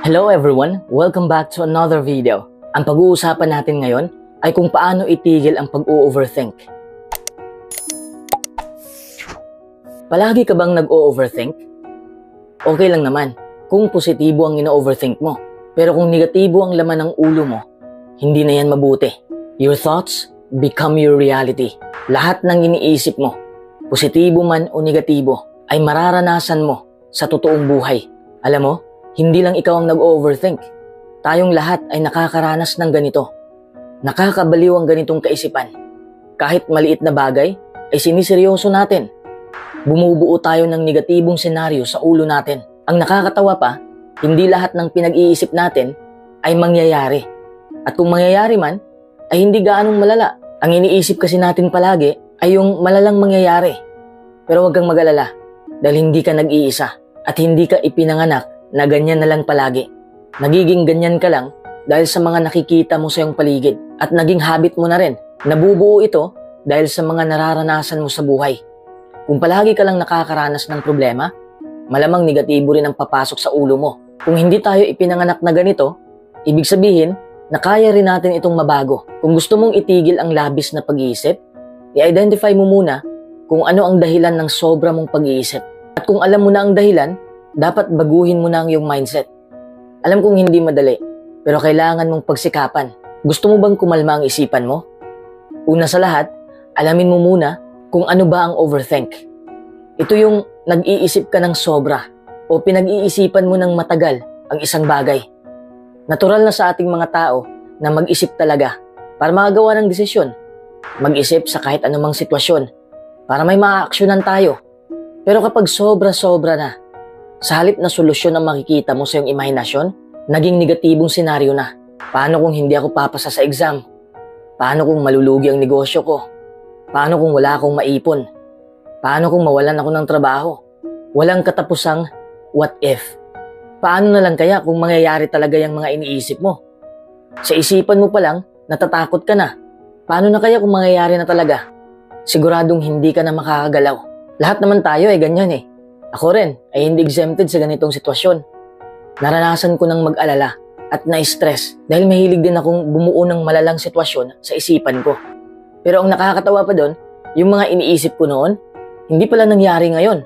Hello everyone! Welcome back to another video. Ang pag-uusapan natin ngayon ay kung paano itigil ang pag-o-overthink. Palagi ka bang nag-o-overthink? Okay lang naman kung positibo ang ino-overthink mo. Pero kung negatibo ang laman ng ulo mo, hindi na yan mabuti. Your thoughts become your reality. Lahat ng iniisip mo, positibo man o negatibo, ay mararanasan mo sa totoong buhay. Alam mo, hindi lang ikaw ang nag-overthink. Tayong lahat ay nakakaranas ng ganito. Nakakabaliw ang ganitong kaisipan. Kahit maliit na bagay, ay siniseryoso natin. Bumubuo tayo ng negatibong senaryo sa ulo natin. Ang nakakatawa pa, hindi lahat ng pinag-iisip natin ay mangyayari. At kung mangyayari man, ay hindi gaanong malala. Ang iniisip kasi natin palagi ay yung malalang mangyayari. Pero huwag kang mag-alala dahil hindi ka nag-iisa at hindi ka ipinanganak na ganyan na lang palagi. Nagiging ganyan ka lang dahil sa mga nakikita mo sa iyong paligid at naging habit mo na rin. Nabubuo ito dahil sa mga nararanasan mo sa buhay. Kung palagi ka lang nakakaranas ng problema, malamang negatibo rin ang papasok sa ulo mo. Kung hindi tayo ipinanganak na ganito, ibig sabihin na kaya rin natin itong mabago. Kung gusto mong itigil ang labis na pag-iisip, i-identify mo muna kung ano ang dahilan ng sobra mong pag-iisip. At kung alam mo na ang dahilan, dapat baguhin mo na ang iyong mindset. Alam kong hindi madali, pero kailangan mong pagsikapan. Gusto mo bang kumalma ang isipan mo? Una sa lahat, alamin mo muna kung ano ba ang overthink. Ito yung nag-iisip ka ng sobra o pinag-iisipan mo ng matagal ang isang bagay. Natural na sa ating mga tao na mag-isip talaga para makagawa ng desisyon. Mag-isip sa kahit anumang sitwasyon para may maaaksyonan tayo. Pero kapag sobra-sobra na, sa halip na solusyon ang makikita mo sa iyong imahinasyon, naging negatibong senaryo na. Paano kung hindi ako papasa sa exam? Paano kung malulugi ang negosyo ko? Paano kung wala akong maipon? Paano kung mawalan ako ng trabaho? Walang katapusang what if? Paano na lang kaya kung mangyayari talaga yung mga iniisip mo? Sa isipan mo pa lang, natatakot ka na. Paano na kaya kung mangyayari na talaga? Siguradong hindi ka na makakagalaw. Lahat naman tayo ay ganyan eh. Ako rin ay hindi exempted sa ganitong sitwasyon. Naranasan ko ng mag-alala at na-stress dahil mahilig din akong bumuo ng malalang sitwasyon sa isipan ko. Pero ang nakakatawa pa doon, yung mga iniisip ko noon, hindi pala nangyari ngayon.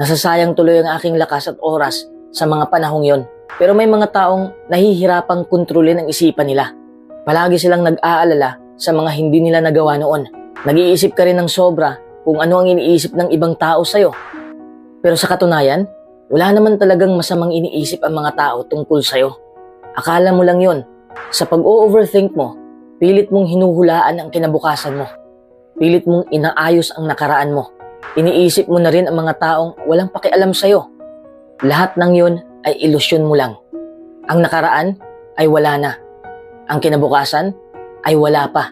Nasasayang tuloy ang aking lakas at oras sa mga panahong yon. Pero may mga taong nahihirapang kontrolin ang isipan nila. Palagi silang nag-aalala sa mga hindi nila nagawa noon. Nag-iisip ka rin ng sobra kung ano ang iniisip ng ibang tao sa'yo. Pero sa katunayan, wala naman talagang masamang iniisip ang mga tao tungkol sa'yo. Akala mo lang yon. Sa pag-o-overthink mo, pilit mong hinuhulaan ang kinabukasan mo. Pilit mong inaayos ang nakaraan mo. Iniisip mo na rin ang mga taong walang pakialam sa'yo. Lahat ng yon ay ilusyon mo lang. Ang nakaraan ay wala na. Ang kinabukasan ay wala pa.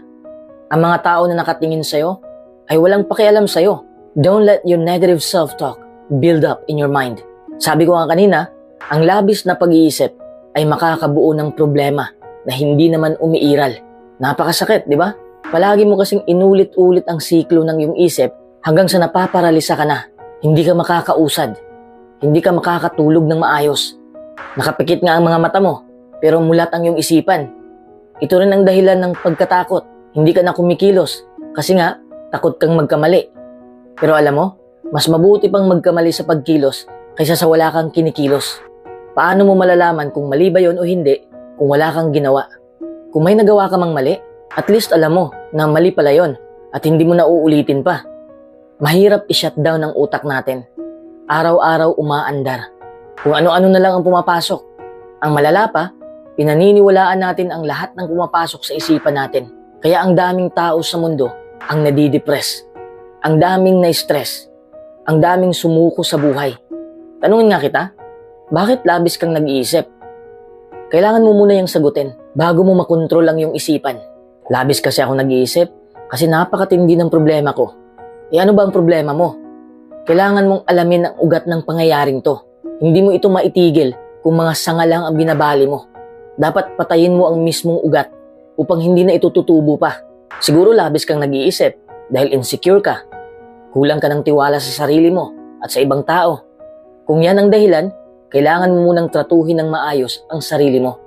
Ang mga tao na nakatingin sa'yo ay walang pakialam sa'yo. Don't let your negative self-talk build up in your mind. Sabi ko nga kanina, ang labis na pag-iisip ay makakabuo ng problema na hindi naman umiiral. Napakasakit, di ba? Palagi mo kasing inulit-ulit ang siklo ng iyong isip hanggang sa napaparalisa ka na. Hindi ka makakausad. Hindi ka makakatulog ng maayos. Nakapikit nga ang mga mata mo, pero mulat ang iyong isipan. Ito rin ang dahilan ng pagkatakot. Hindi ka na kumikilos kasi nga takot kang magkamali. Pero alam mo, mas mabuti pang magkamali sa pagkilos kaysa sa wala kang kinikilos. Paano mo malalaman kung mali ba yon o hindi kung wala kang ginawa? Kung may nagawa ka mang mali, at least alam mo na mali pala yon at hindi mo na uulitin pa. Mahirap i-shutdown ang utak natin. Araw-araw umaandar. Kung ano-ano na lang ang pumapasok. Ang malala pa, pinaniniwalaan natin ang lahat ng pumapasok sa isipan natin. Kaya ang daming tao sa mundo ang nadidepress. Ang daming na-stress. Ang daming sumuko sa buhay. Tanungin nga kita, bakit labis kang nag-iisip? Kailangan mo muna yung sagutin bago mo makontrol ang iyong isipan. Labis kasi ako nag-iisip kasi napakatindi ng problema ko. E ano ba ang problema mo? Kailangan mong alamin ang ugat ng pangyayaring to. Hindi mo ito maitigil kung mga sanga lang ang binabali mo. Dapat patayin mo ang mismong ugat upang hindi na ito tutubo pa. Siguro labis kang nag-iisip dahil insecure ka. Kulang ka ng tiwala sa sarili mo at sa ibang tao. Kung yan ang dahilan, kailangan mo munang tratuhin ng maayos ang sarili mo.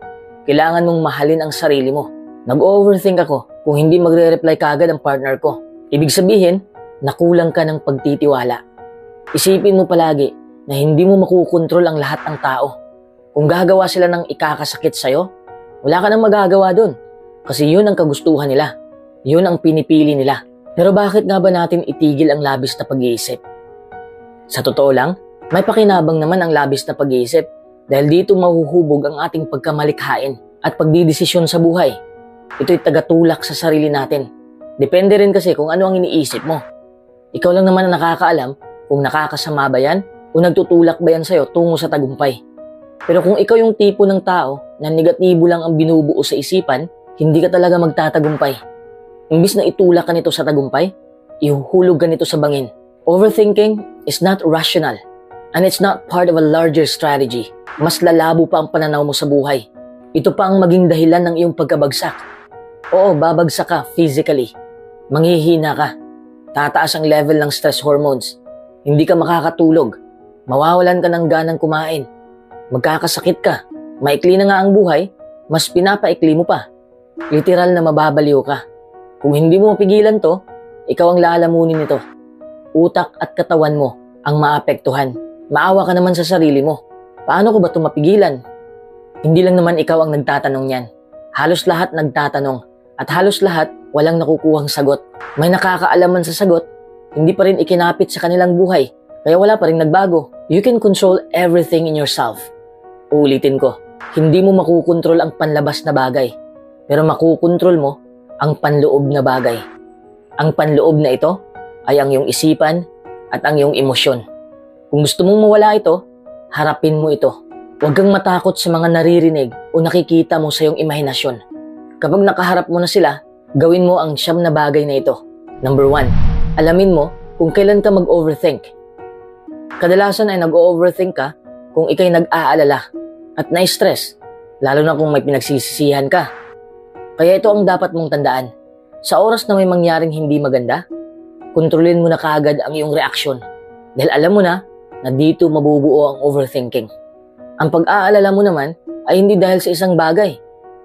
Kailangan mong mahalin ang sarili mo. Nag-overthink ako kung hindi magre-reply kaagad ang partner ko. Ibig sabihin, nakulang ka ng pagtitiwala. Isipin mo palagi na hindi mo makukontrol ang lahat ng tao. Kung gagawa sila ng ikakasakit sa'yo, wala ka nang magagawa dun. Kasi yun ang kagustuhan nila. Yun ang pinipili nila. Pero bakit nga ba natin itigil ang labis na pag-iisip? Sa totoo lang, may pakinabang naman ang labis na pag-iisip dahil dito mahuhubog ang ating pagkamalikhain at pagdidesisyon sa buhay. Ito'y tagatulak sa sarili natin. Depende rin kasi kung ano ang iniisip mo. Ikaw lang naman ang nakakaalam kung nakakasama ba yan o nagtutulak ba yan sa'yo tungo sa tagumpay. Pero kung ikaw yung tipo ng tao na negatibo lang ang binubuo sa isipan, hindi ka talaga magtatagumpay. Imbis na itulak ka nito sa tagumpay, ihuhulog ka nito sa bangin. Overthinking is not rational and it's not part of a larger strategy. Mas lalabo pa ang pananaw mo sa buhay. Ito pa ang maging dahilan ng iyong pagkabagsak. Oo, babagsak ka physically. Manghihina ka. Tataas ang level ng stress hormones. Hindi ka makakatulog. Mawawalan ka ng ganang kumain. Magkakasakit ka. Maikli na nga ang buhay, mas pinapaikli mo pa. Literal na mababaliw ka. Kung hindi mo mapigilan to, ikaw ang lalamunin nito. Utak at katawan mo ang maapektuhan. Maawa ka naman sa sarili mo. Paano ko ba ito mapigilan? Hindi lang naman ikaw ang nagtatanong yan. Halos lahat nagtatanong at halos lahat walang nakukuhang sagot. May nakakaalaman sa sagot, hindi pa rin ikinapit sa kanilang buhay, kaya wala pa rin nagbago. You can control everything in yourself. Uulitin ko, hindi mo makukontrol ang panlabas na bagay, pero makukontrol mo ang panloob na bagay. Ang panloob na ito ay ang iyong isipan at ang iyong emosyon. Kung gusto mong mawala ito, harapin mo ito. Huwag kang matakot sa mga naririnig o nakikita mo sa iyong imahinasyon. Kapag nakaharap mo na sila, gawin mo ang 9 na bagay na ito. Number 1, alamin mo kung kailan ka mag-overthink. Kadalasan ay nag-overthink ka kung ikay nag-aalala at na-stress, lalo na kung may pinagsisisihan ka. Kaya ito ang dapat mong tandaan. Sa oras na may mangyaring hindi maganda, kontrolin mo na kaagad ang iyong reaksyon dahil alam mo na dito mabubuo ang overthinking. Ang pag-aalala mo naman ay hindi dahil sa isang bagay,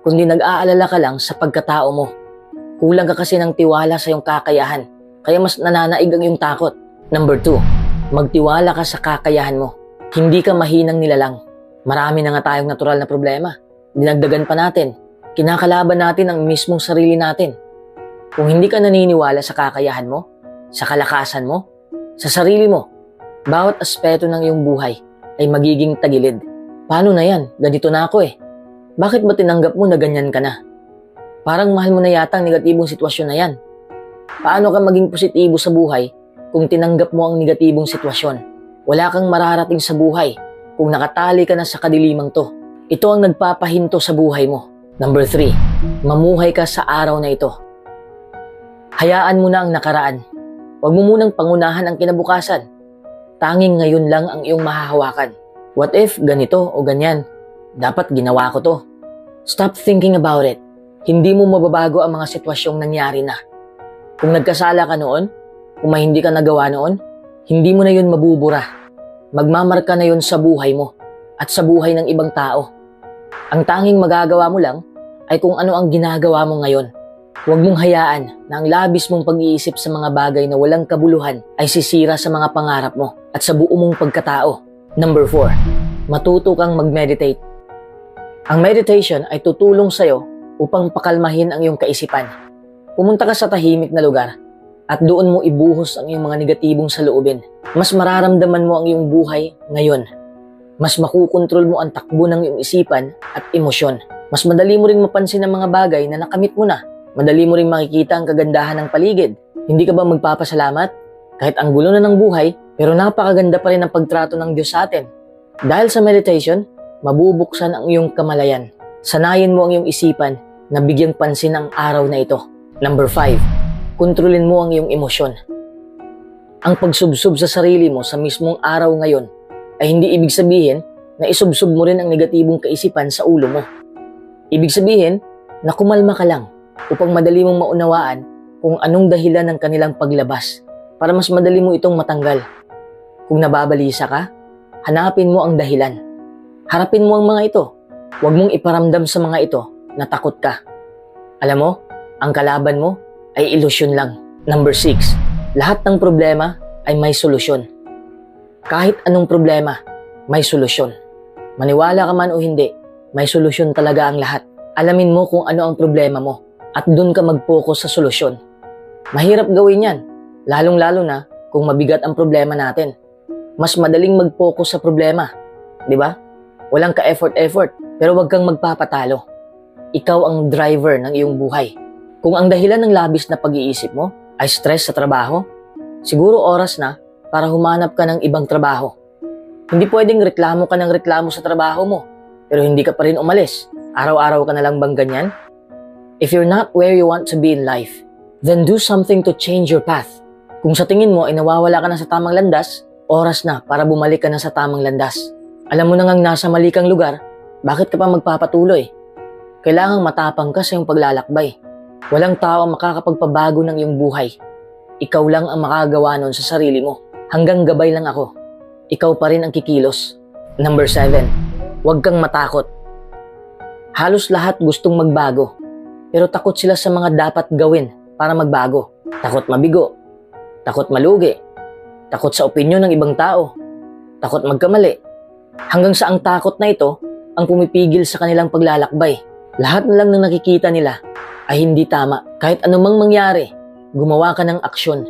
kundi nag-aalala ka lang sa pagkatao mo. Kulang ka kasi ng tiwala sa iyong kakayahan, kaya mas nananaig ang iyong takot. Number 2, magtiwala ka sa kakayahan mo. Hindi ka mahinang nilalang. Marami na nga tayong natural na problema. Dinagdagan pa natin. Kinakalaban natin ang mismong sarili natin. Kung hindi ka naniniwala sa kakayahan mo, sa kalakasan mo, sa sarili mo, bawat aspeto ng iyong buhay ay magiging tagilid. Paano na yan? Ganito na ako eh. Bakit ba tinanggap mo na ganyan ka na? Parang mahal mo na yata ang negatibong sitwasyon na yan. Paano ka maging positibo sa buhay kung tinanggap mo ang negatibong sitwasyon? Wala kang mararating sa buhay kung nakatali ka na sa kadilimang to. Ito ang nagpapahinto sa buhay mo. Number 3, mamuhay ka sa araw na ito. Hayaan mo na ang nakaraan. Huwag mo munang pangunahan ang kinabukasan. Tanging ngayon lang ang iyong mahahawakan. What if ganito o ganyan? Dapat ginawa ko to. Stop thinking about it. Hindi mo mababago ang mga sitwasyong nangyari na. Kung nagkasala ka noon, kung may hindi ka nagawa noon, hindi mo na yun mabubura. Magmamarka na yun sa buhay mo at sa buhay ng ibang tao. Ang tanging magagawa mo lang ay kung ano ang ginagawa mo ngayon. Huwag mong hayaan na ang labis mong pag-iisip sa mga bagay na walang kabuluhan ay sisira sa mga pangarap mo at sa buo mong pagkatao. Number 4, matuto kang mag-meditate. Ang meditation ay tutulong sa'yo upang pakalmahin ang iyong kaisipan. Pumunta ka sa tahimik na lugar at doon mo ibuhos ang iyong mga negatibong saloobin. Mas mararamdaman mo ang iyong buhay ngayon. Mas makukontrol mo ang takbo ng iyong isipan at emosyon. Mas madali mo ring mapansin ang mga bagay na nakamit mo na. Madali mo ring makikita ang kagandahan ng paligid. Hindi ka ba magpapasalamat? Kahit ang gulo na ng buhay, pero napakaganda pa rin ang pagtrato ng Diyos sa atin. Dahil sa meditation, mabubuksan ang iyong kamalayan. Sanayin mo ang iyong isipan na bigyang pansin ang araw na ito. Number 5, kontrolin mo ang iyong emosyon. Ang pagsubsob sa sarili mo sa mismong araw ngayon ay hindi ibig sabihin na isubsob mo rin ang negatibong kaisipan sa ulo mo. Ibig sabihin na kumalma ka lang upang madali mong maunawaan kung anong dahilan ng kanilang paglabas para mas madali mo itong matanggal. Kung nababalisa ka, hanapin mo ang dahilan. Harapin mo ang mga ito. Huwag mong iparamdam sa mga ito na takot ka. Alam mo, ang kalaban mo ay ilusyon lang. Number 6, lahat ng problema ay may solusyon. Kahit anong problema, may solusyon. Maniwala ka man o hindi, may solusyon talaga ang lahat. Alamin mo kung ano ang problema mo at doon ka mag-focus sa solusyon. Mahirap gawin yan, lalong-lalo na kung mabigat ang problema natin. Mas madaling mag-focus sa problema, di ba? Walang ka-effort, pero huwag kang magpapatalo. Ikaw ang driver ng iyong buhay. Kung ang dahilan ng labis na pag-iisip mo ay stress sa trabaho, siguro oras na para humanap ka ng ibang trabaho. Hindi pwedeng reklamo ka ng reklamo sa trabaho mo, pero hindi ka pa rin umalis. Araw-araw ka na lang bang ganyan? If you're not where you want to be in life, then do something to change your path. Kung sa tingin mo ay nawawala ka na sa tamang landas, oras na para bumalik ka na sa tamang landas. Alam mo na ngang nasa mali kang lugar, bakit ka pa magpapatuloy? Kailangang matapang ka sa iyong paglalakbay. Walang tao ang makakapagpabago ng iyong buhay. Ikaw lang ang makagawa nun sa sarili mo. Hanggang gabay lang ako. Ikaw pa rin ang kikilos. Number 7, huwag kang matakot. Halos lahat gustong magbago, pero takot sila sa mga dapat gawin para magbago. Takot mabigo, takot malugi, takot sa opinyon ng ibang tao, takot magkamali. Hanggang sa ang takot na ito ang pumipigil sa kanilang paglalakbay. Lahat na lang ng nakikita nila ay hindi tama. Kahit anumang mangyari, gumawa ka ng aksyon.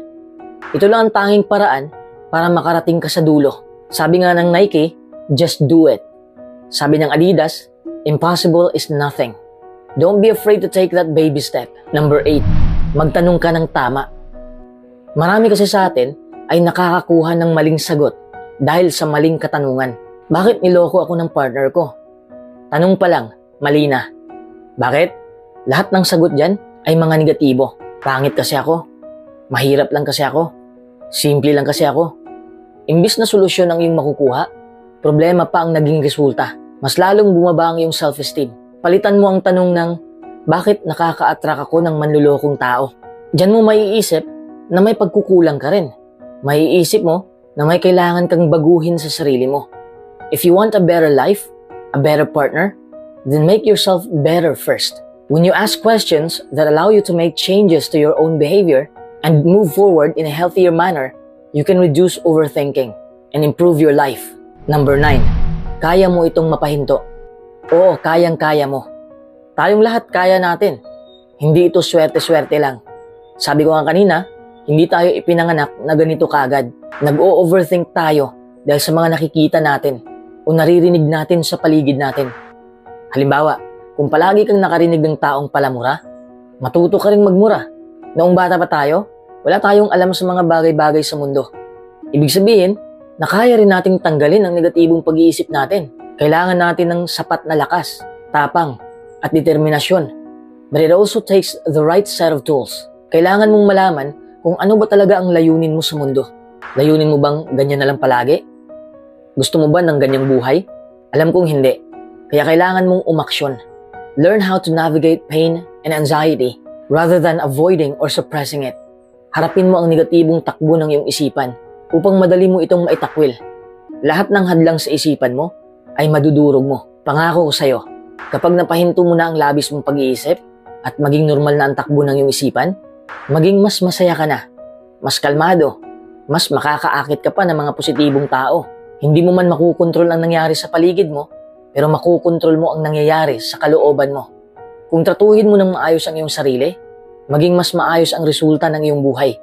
Ito lang ang tanging paraan para makarating ka sa dulo. Sabi nga ng Nike, just do it. Sabi ng Adidas, impossible is nothing. Don't be afraid to take that baby step. Number 8, magtanong ka ng tama. Marami kasi sa atin ay nakakakuha ng maling sagot dahil sa maling katanungan. Bakit niloko ako ng partner ko? Tanong pa lang, mali na. Bakit? Lahat ng sagot dyan ay mga negatibo. Pangit kasi ako. Mahirap lang kasi ako. Simple lang kasi ako. Imbis na solusyon ang iyong makukuha, problema pa ang naging resulta. Mas lalong bumaba ang iyong self-esteem. Palitan mo ang tanong ng, bakit nakaka-attract ako ng manlulokong tao? Diyan mo maiisip na may pagkukulang ka rin. Maiisip mo na may kailangan kang baguhin sa sarili mo. If you want a better life, a better partner, then make yourself better first. When you ask questions that allow you to make changes to your own behavior and move forward in a healthier manner, you can reduce overthinking and improve your life. Number 9, kaya mo itong mapahinto. Oo, kayang-kaya mo. Tayong lahat kaya natin. Hindi ito swerte-swerte lang. Sabi ko nga kanina, hindi tayo ipinanganak na ganito kagad. Nag-o-overthink tayo dahil sa mga nakikita natin o naririnig natin sa paligid natin. Halimbawa, kung palagi kang nakarinig ng taong palamura, matuto ka ring magmura. Noong bata pa tayo, wala tayong alam sa mga bagay-bagay sa mundo. Ibig sabihin, na kaya rin nating tanggalin ang negatibong pag-iisip natin. Kailangan natin ng sapat na lakas, tapang, at determinasyon. But it also takes the right set of tools. Kailangan mong malaman kung ano ba talaga ang layunin mo sa mundo. Layunin mo bang ganyan na lang palagi? Gusto mo ba ng ganyang buhay? Alam kong hindi. Kaya kailangan mong umaksyon. Learn how to navigate pain and anxiety rather than avoiding or suppressing it. Harapin mo ang negatibong takbo ng iyong isipan upang madali mo itong maitakwil. Lahat ng hadlang sa isipan mo ay madudurog mo. Pangako ko sa'yo, kapag napahinto mo na ang labis mong pag-iisip at maging normal na ang takbo ng iyong isipan, maging mas masaya ka na, mas kalmado, mas makakaakit ka pa ng mga positibong tao. Hindi mo man makukontrol ang nangyari sa paligid mo, pero makukontrol mo ang nangyayari sa kalooban mo. Kung tratuhin mo ng maayos ang iyong sarili, maging mas maayos ang resulta ng iyong buhay.